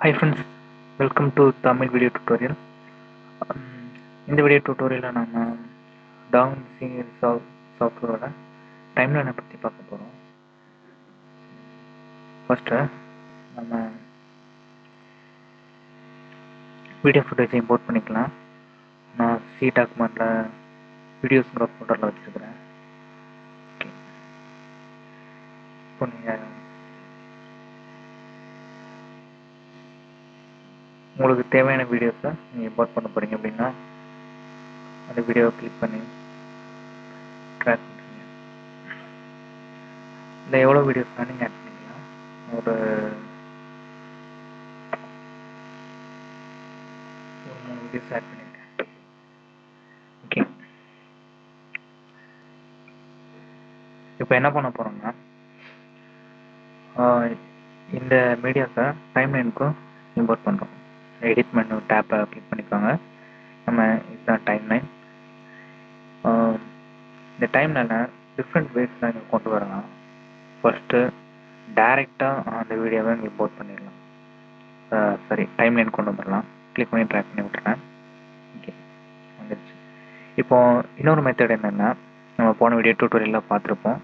Hi friends, welcome to Tamil video tutorial. இந்த video டியூட்டோரியலில் நம்ம down serial சாஃப்ட்வேரோட டைம்லைனை பற்றி பார்க்க போகிறோம். ஃபஸ்ட்டு நம்ம வீடியோ ஃபுட்டேஜை இம்போர்ட் பண்ணிக்கலாம். நான் சி டாக்குமெண்ட்டில் வீடியோஸுங்கிற ஃபோல்டரில் வச்சுருக்கிறேன். ஓகே, இப்போ நீங்கள் உங்களுக்கு தேவையான வீடியோஸை நீங்கள் இம்போர்ட் பண்ண போகிறீங்க அப்படின்னா அந்த வீடியோவை கிளிக் பண்ணி ட்ராக் பண்ணுறீங்க. இல்லை எவ்வளோ வீடியோஸ் தான் நீங்கள் ஆட் பண்ணிக்கலாம். ஒரு 3 வீடியோஸ் ஆட் பண்ணியிருக்கேன். ஓகே, இப்போ என்ன பண்ண போகிறோம்னா இந்த மீடியாஸை டைம்லைனுக்கும் இம்போர்ட் பண்ணுறோம். எடிட் மெனு டேப்பை கிளிக் பண்ணிக்கோங்க. நம்ம இதுதான் டைம்லைன். இந்த டைம்லைனில் டிஃப்ரெண்ட் வேஸ்லாம் இங்கே கொண்டு வரலாம். ஃபஸ்ட்டு டைரெக்டாக அந்த வீடியோவை இங்கே இம்போர்ட் பண்ணிடலாம். சரி, டைம்லைன் கொண்டு வந்துடலாம். கிளிக் பண்ணி ட்ராக் பண்ணி விட்டுறேன். ஓகே, வந்துடுச்சு. இப்போது இன்னொரு மெத்தட் என்னென்னா, நம்ம போன வீடியோ டியூட்டோரியலில் பார்த்துருப்போம்.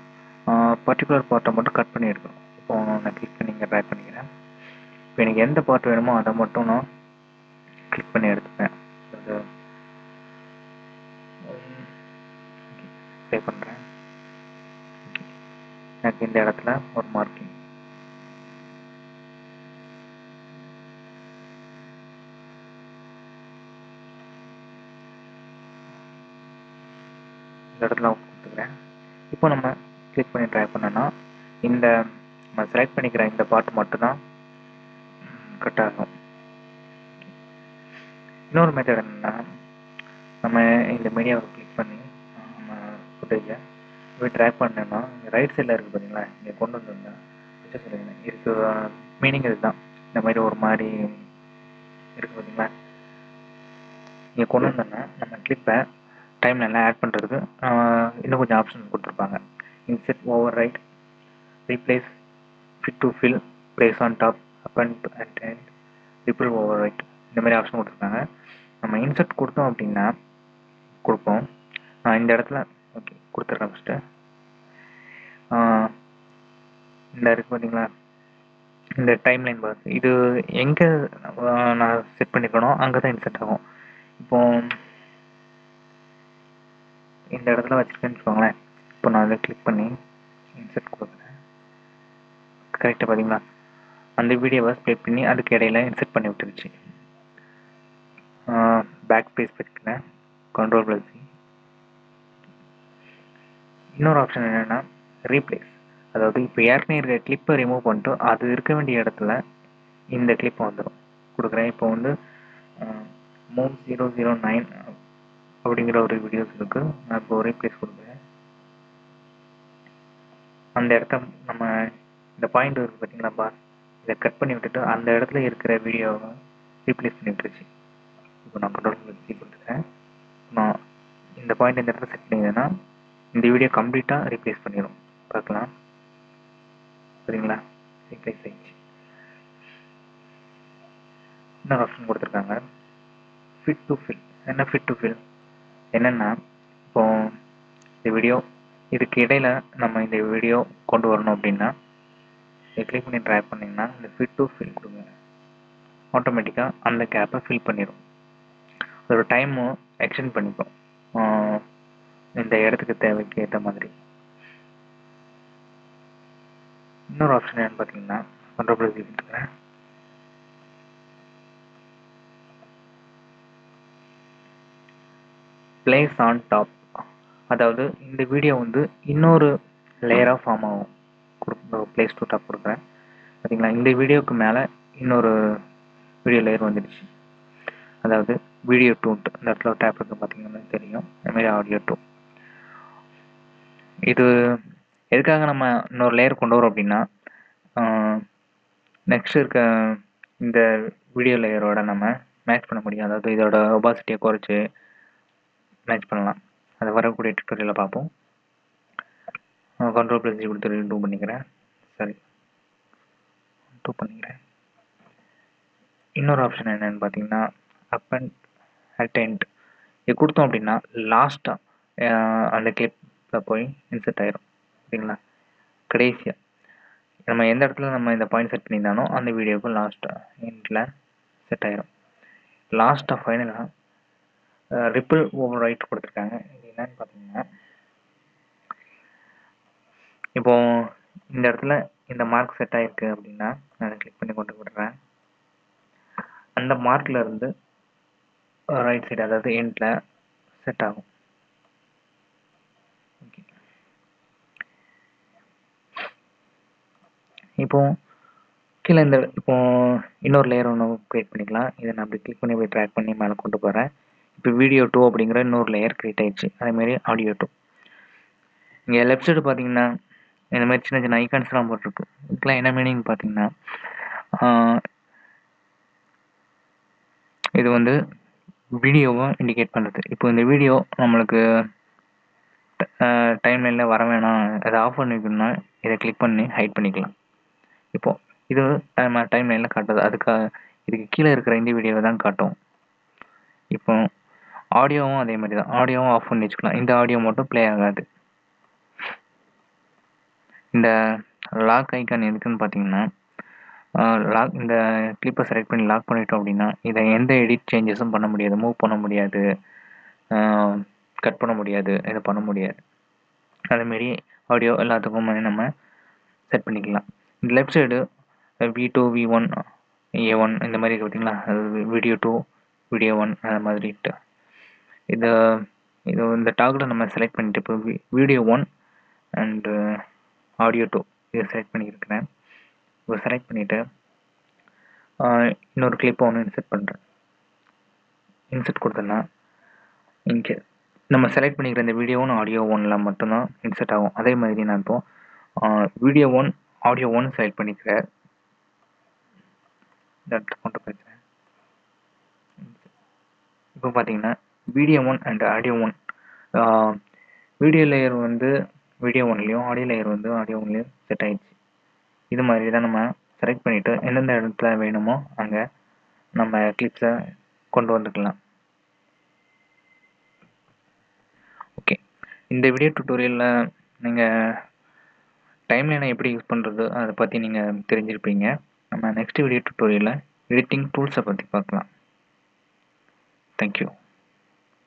பர்டிகுலர் பார்ட்டை மட்டும் கட் பண்ணி எடுக்கணும். இப்போ நான் கிளிக் பண்ணி இங்கே ட்ராக் பண்ணிக்கிறேன். இப்போ எனக்கு எந்த பார்ட் வேணுமோ அதை மட்டும் நான் கிளிக் பண்ணி எடுத்துப்பேன். ப்ளே பண்ணுறேன். எனக்கு இந்த இடத்துல ஒரு மார்க்கிங், இந்த இடத்துல கொடுத்துக்கிறேன். இப்போ நம்ம கிளிக் பண்ணி ட்ரை பண்ணோன்னா இந்த நம்ம செலக்ட் பண்ணிக்கிற இந்த பார்ட் மட்டும்தான் கட் ஆகும். இன்னொரு மெத்தட் என்னென்னா, நம்ம இந்த மீடியாவை கிளிக் பண்ணி நம்ம ஃபுட்டேஜை போய் ட்ராக் பண்ணோன்னா ரைட் சைடில் இருக்குது பார்த்தீங்களா, இங்கே கொண்டு வந்துருந்தேன் வச்சு சொல்லுங்க. இதுக்கு மீனிங் இதுதான். இந்த மாதிரி ஒரு மாதிரி இருக்குது பார்த்தீங்களா, இங்கே கொண்டு வந்தோன்னா நம்ம கிளிப்பை டைம்லைனில் ஆட் பண்ணுறதுக்கு இன்னும் கொஞ்சம் ஆப்ஷன் கொடுத்துருப்பாங்க. Insert, over right, replace, fit to fill, place on top, append and end, ripple, over right, இந்த மாதிரி ஆப்ஷன் கொடுத்துருக்காங்க. நம்ம இன்செர்ட் கொடுத்தோம் அப்படின்னா கொடுப்போம். நான் இந்த இடத்துல ஓகே கொடுத்துட்றேன். ஃபஸ்ட்டு இந்த இருக்குது பார்த்தீங்களா, இந்த டைம்லைன் பாக்ஸ், இது எங்கே நான் செட் பண்ணிக்கணும் அங்கே தான் இன்செர்ட் ஆகும். இப்போ இந்த இடத்துல வச்சுருக்கேன்னு வச்சுக்கோங்களேன். இப்போ நான் அதை கிளிக் பண்ணி இன்செர்ட் கொடுக்குறேன். கரெக்டாக பார்த்தீங்களா, அந்த வீடியோவை ஸ்ப்ளே பண்ணி அதுக்கு இடையில இன்செர்ட் பண்ணி விட்டுருச்சு. பேக் பேஸ் வச்சுக்கிறேன், Ctrl+C. இன்னொரு ஆப்ஷன் என்னென்னா ரீப்ளேஸ். அதாவது இப்போ ஏற்கனவே இருக்க கிளிப்பை ரிமூவ் பண்ணிட்டு அது இருக்க வேண்டிய இடத்துல இந்த கிளிப்பை வந்துடும் கொடுக்குறேன். இப்போ வந்து மூவ் 009 அப்படிங்கிற ஒரு வீடியோஸ் இருக்குது. நான் இப்போ ரீப்ளேஸ் கொடுக்குறேன். அந்த இடத்த நம்ம இந்த பாயிண்ட் இருக்குது பார்த்தீங்களா பாஸ், இதை கட் பண்ணி விட்டுட்டு அந்த இடத்துல இருக்கிற வீடியோவை ரீப்ளேஸ் பண்ணி விட்டுருச்சு. இப்போ நான் Ctrl+C கொடுத்துக்கிறேன். நான் இந்த பாயிண்ட் இந்த இடத்துல செட் பண்ணிங்கன்னா இந்த வீடியோ கம்ப்ளீட்டாக ரீப்ளேஸ் பண்ணிடும். பார்க்கலாம், சரிங்களா, ரீப்ளேஸ் ஆகிடுச்சு. இன்னொரு ஆப்ஷன் கொடுத்துருக்காங்க, ஃபிட் டு ஃபில். என்ன ஃபிட் டு ஃபில் என்னென்னா, இப்போ இந்த வீடியோ இதுக்கு இடையில் நம்ம இந்த வீடியோ கொண்டு வரணும் அப்படின்னா இதை கிளிக் பண்ணி ட்ராக் பண்ணிங்கன்னா இந்த ஃபிட் டு ஃபில் கொடுங்க. ஆட்டோமேட்டிக்காக அந்த கேப்பை ஃபில் பண்ணிடும். அதோட டைமும் எக்ஸ்டெண்ட் பண்ணிக்கும் இந்த இடத்துக்கு தேவைக்கு ஏற்ற மாதிரி. இன்னொரு ஆப்ஷன் என்னன்னு பார்த்தீங்கன்னா Ctrl+C கொடுத்துக்கிறேன். Place on top. அதாவது இந்த வீடியோ வந்து இன்னொரு லேயராக ஃபார்ம் ஆகும். பிளேஸ் டு டாப் கொடுக்குறேன். பார்த்தீங்களா, இந்த வீடியோவுக்கு மேலே இன்னொரு வீடியோ லேயர் வந்துடுச்சு. அதாவது வீடியோ 2 இந்த இடத்துல டேப் இருக்குது பார்த்தீங்கன்னா தெரியும். அதுமாரி ஆடியோ 2. இது எதுக்காக நம்ம இன்னொரு லேயர் கொண்டு வரோம் அப்படின்னா நெக்ஸ்ட் இருக்க இந்த வீடியோ லேயரோட நம்ம மேட்ச் பண்ண முடியும். அதாவது இதோட ஒபாசிட்டியை குறைச்சி மேட்ச் பண்ணலாம். அதை வரக்கூடிய டியூட்டோரியலில் பார்ப்போம். Ctrl+C கொடுத்து டூ பண்ணிக்கிறேன். சரி, டூ பண்ணிக்கிறேன். இன்னொரு ஆப்ஷன் என்னன்னு பார்த்தீங்கன்னா அப்பண்ட் அட்டெண்ட். இது கொடுத்தோம் அப்படின்னா லாஸ்ட்டாக அந்த கிளிப்பில் போய் இன்செர்ட் ஆயிரும். ஓகேங்களா, கடைசியாக நம்ம எந்த இடத்துல நம்ம இந்த பாயிண்ட் செட் பண்ணியிருந்தானோ அந்த வீடியோவுக்கு லாஸ்ட்டாக எண்டில் செட் ஆயிரும். லாஸ்ட்டாக ஃபைனலாக ரிப்பிள் ஓவர் ரைட் கொடுத்துருக்காங்க. இது என்னன்னு பார்த்தீங்கன்னா இப்போ இந்த இடத்துல இந்த மார்க் செட் ஆயிருக்கு அப்படின்னா நான் அதை கிளிக் பண்ணி கொண்டு விடுறேன். அந்த மார்க்ல இருந்து ரைட் சைடு அதாவது எண்டில் செட் ஆகும். ஓகே, இப்போ கீழே இந்த இப்போ இன்னொரு லேயர் ஒன்று க்ரியேட் பண்ணிக்கலாம். இதை நான் அப்படி கிளிக் பண்ணி போய் ட்ராக் பண்ணி மேலே கொண்டு போகிறேன். இப்போ வீடியோ 2 அப்படிங்கிற இன்னொரு லேயர் க்ரியேட் ஆயிடுச்சு. அதேமாரி ஆடியோ 2. இங்கே லெஃப்ட் சைடு பார்த்தீங்கன்னா இந்த மாதிரி சின்ன சின்ன ஐக்கான்ஸ்லாம் போட்டிருக்கு. இதுக்கெல்லாம் என்ன மீனிங் பார்த்தீங்கன்னா இது வந்து வீடியோவை இண்டிகேட் பண்ணுறது. இப்போ இந்த வீடியோ நம்மளுக்கு டைம்லைனில் வர வேணாம், அதை ஆஃப் பண்ணிக்கணும்னா இதை கிளிக் பண்ணி ஹைட் பண்ணிக்கலாம். இப்போது இது நம்ம டைம்லைனில் காட்டுது. இதுக்கு கீழே இருக்கிற இந்த வீடியோவை தான் காட்டும். இப்போ ஆடியோவும் அதே மாதிரி தான். ஆடியோவும் ஆஃப் பண்ணி வச்சுக்கலாம். இந்த ஆடியோ மட்டும் ப்ளே ஆகாது. இந்த லாக் ஐக்கான் எதுக்குன்னு பார்த்தீங்கன்னா இந்த கிளிப்பை செலக்ட் பண்ணி லாக் பண்ணிட்டோம் அப்படின்னா இதை எந்த எடிட் சேஞ்சஸும் பண்ண முடியாது, மூவ் பண்ண முடியாது, கட் பண்ண முடியாது, இதை பண்ண முடியாது. அதேமாரி ஆடியோ எல்லாத்துக்கும் நம்ம செட் பண்ணிக்கலாம். இந்த left side V2 V1 A1 இந்த மாதிரி இருக்குது பார்த்தீங்களா, அது வீடியோ 2 வீடியோ 1 அந்த மாதிரி இது இந்த டாகில் நம்ம செலக்ட் பண்ணிட்டு இப்போ வீடியோ 1 அண்டு ஆடியோ 2 இதை செலக்ட் பண்ணியிருக்கிறேன். இப்போ செலக்ட் பண்ணிவிட்டு இன்னொரு கிளிப்பை ஒன்று இன்செர்ட் பண்ணுறேன். இன்செர்ட் கொடுத்தோன்னா இங்கே நம்ம செலக்ட் பண்ணிக்கிற இந்த வீடியோ 1 ஆடியோ 1ல் மட்டும்தான் இன்செர்ட் ஆகும். அதே மாதிரி நான் இப்போ வீடியோ 1 ஆடியோ 1 செலக்ட் பண்ணிக்கிறேன். இந்த இடத்துல கொண்டு போய்க்கிறேன். இப்போ பார்த்தீங்கன்னா video 1 and audio 1 video layer வந்து வீடியோ 1லேயும் ஆடியோ லேயர் வந்து ஆடியோ 1லேயும் செட் ஆகிடுச்சு. இது மாதிரி தான் நம்ம செலக்ட் பண்ணிவிட்டு எந்தெந்த இடத்துல வேணுமோ அங்கே நம்ம கிளிப்ஸை கொண்டு வந்துக்கலாம். ஓகே, இந்த வீடியோ டுட்டோரியலில் நீங்கள் டைம்லைனை எப்படி யூஸ் பண்ணுறது அதை பற்றி நீங்கள் தெரிஞ்சிருப்பீங்க. நம்ம நெக்ஸ்ட் வீடியோ டுட்டோரியலில் எடிட்டிங் டூல்ஸை பற்றி பார்க்கலாம். தேங்க்யூ.